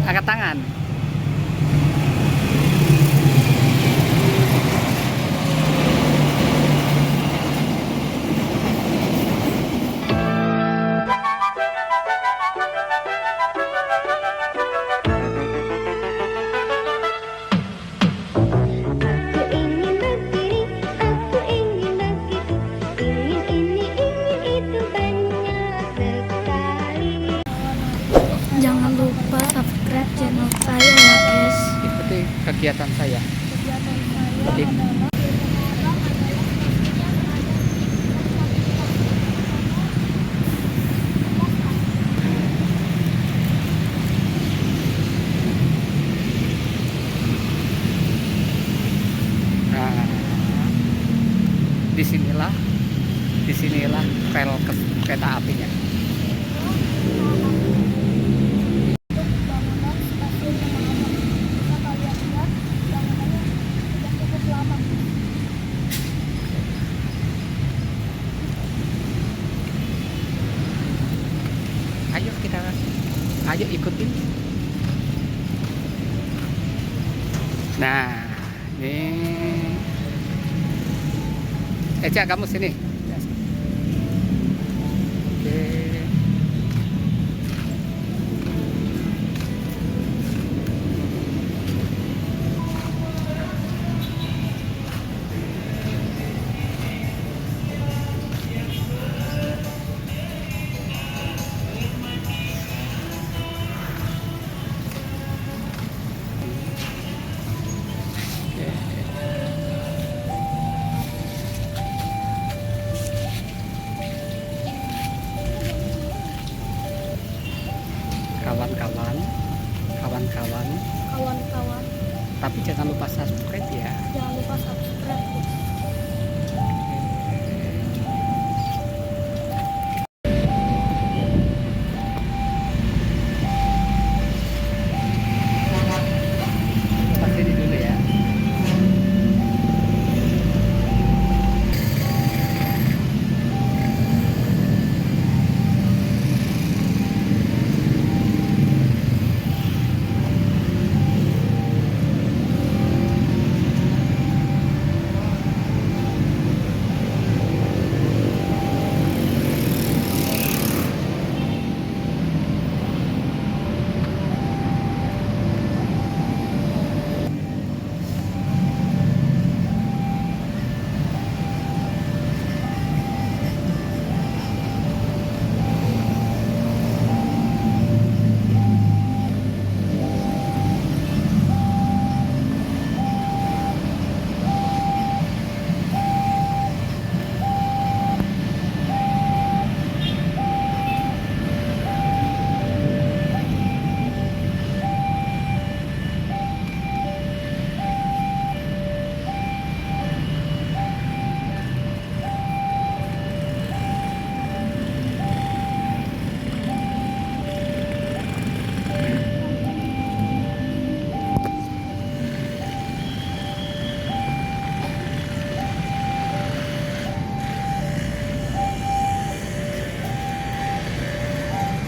Angkat tangan. Jangan lupa subscribe channel saya ya guys. Ikuti kegiatan saya. Kegiatan saya Ik- adalah Nah, disinilah rel kereta apinya. bangunan stasiun yang lama. Bisa kalian lihat bangunannya sudah cukup lama. Ayo ikutin. Nah, ini Eca, kamu sini. Oke. Kawan-kawan, Kawan-kawan, tapi jangan lupa subscribe ya. jangan lupa subscribe guys. Pas ini dulu ya.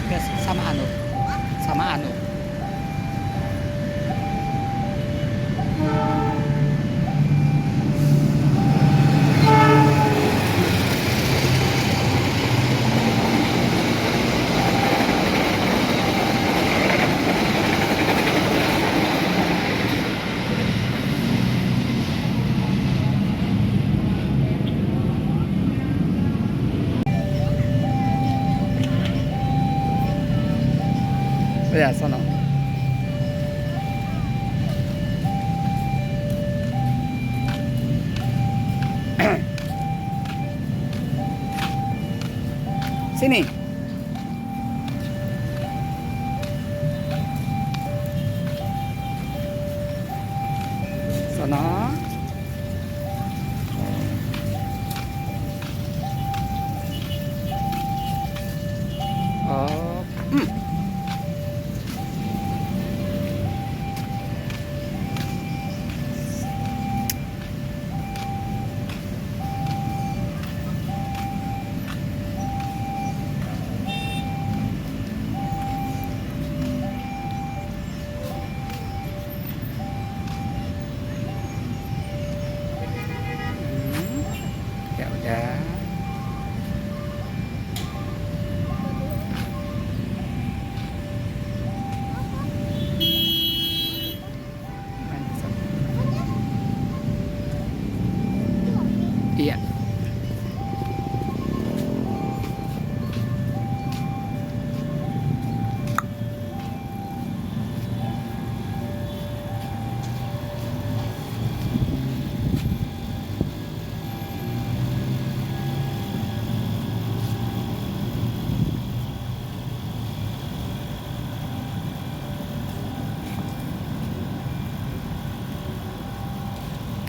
Guys, sama anu. Ya, sono. Sini. Sono. Oh.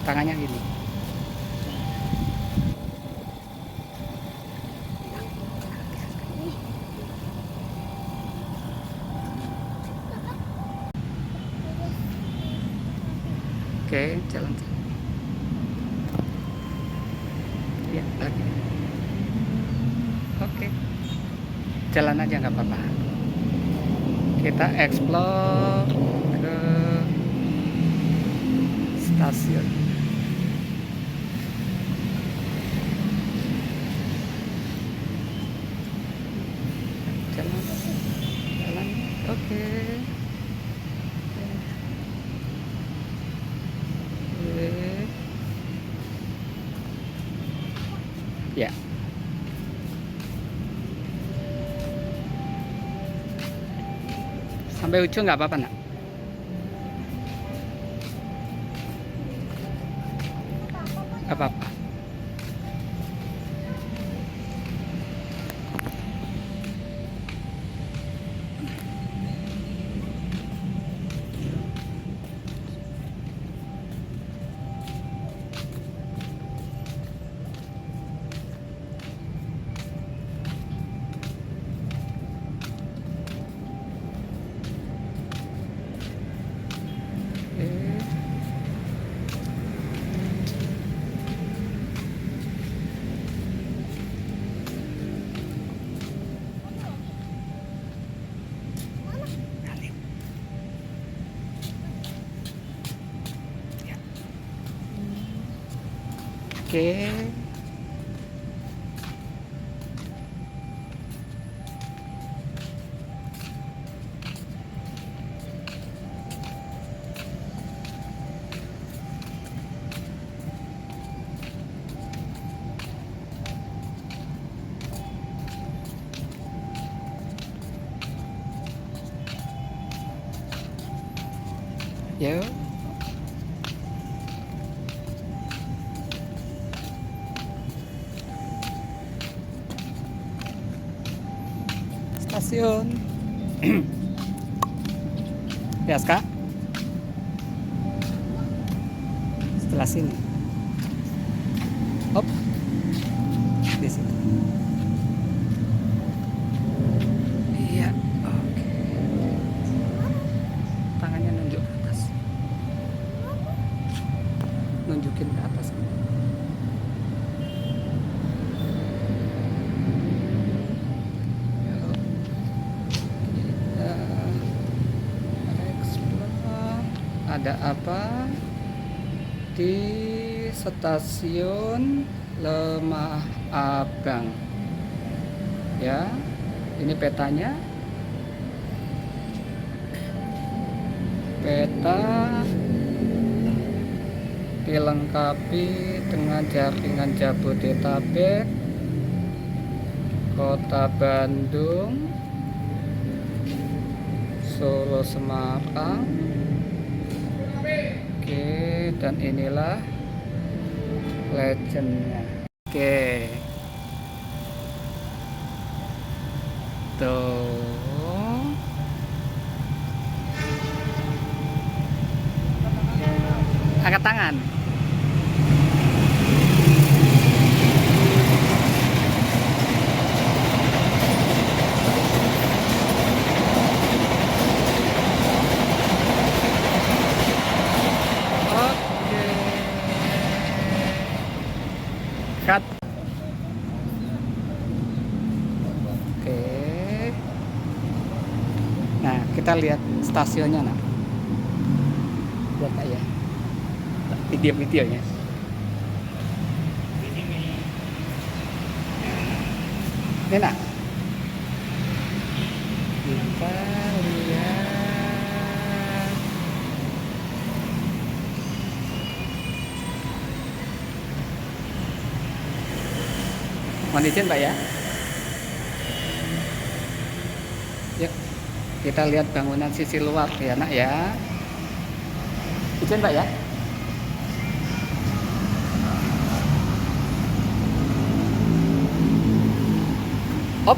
tangannya gini. Oke, jalan. Ya, lagi. Oke, jalan aja nggak apa-apa. Kita explore ke stasiun. Jalan, jalan. Oke. Ya. Sampai ujung nggak apa-apa, nak? Nggak apa-apa. Oke. Yuk. Stasiun. Ya, Kak. Setelah sini. Hop. Di sini. Iya, oke. Tangannya nunjuk ke atas. Nunjukin ke atas. Ada apa di stasiun Lemah Abang? Ya, ini petanya. Peta dilengkapi dengan jaringan Jabodetabek, Kota Bandung, Solo, Semarang. Oke, dan inilah legendnya. Oke, tuh angkat tangan. Cut. Oke. Nah, kita lihat stasiunnya, nah. Lihat Kak ya. Video-videonya. Ini nak. Kita lihat. Mohon izin Pak ya. Yuk, kita lihat bangunan sisi luar ya nak ya. Izin Pak ya. Hop.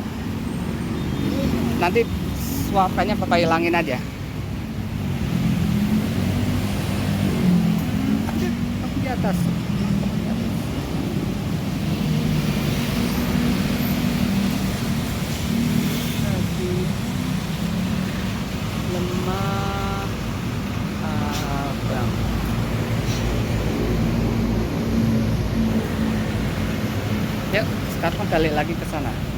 Nanti suaranya Bapak hilangin aja. Lihat. atas. Lagi lemah abang. Yuk, sekarang balik lagi ke sana.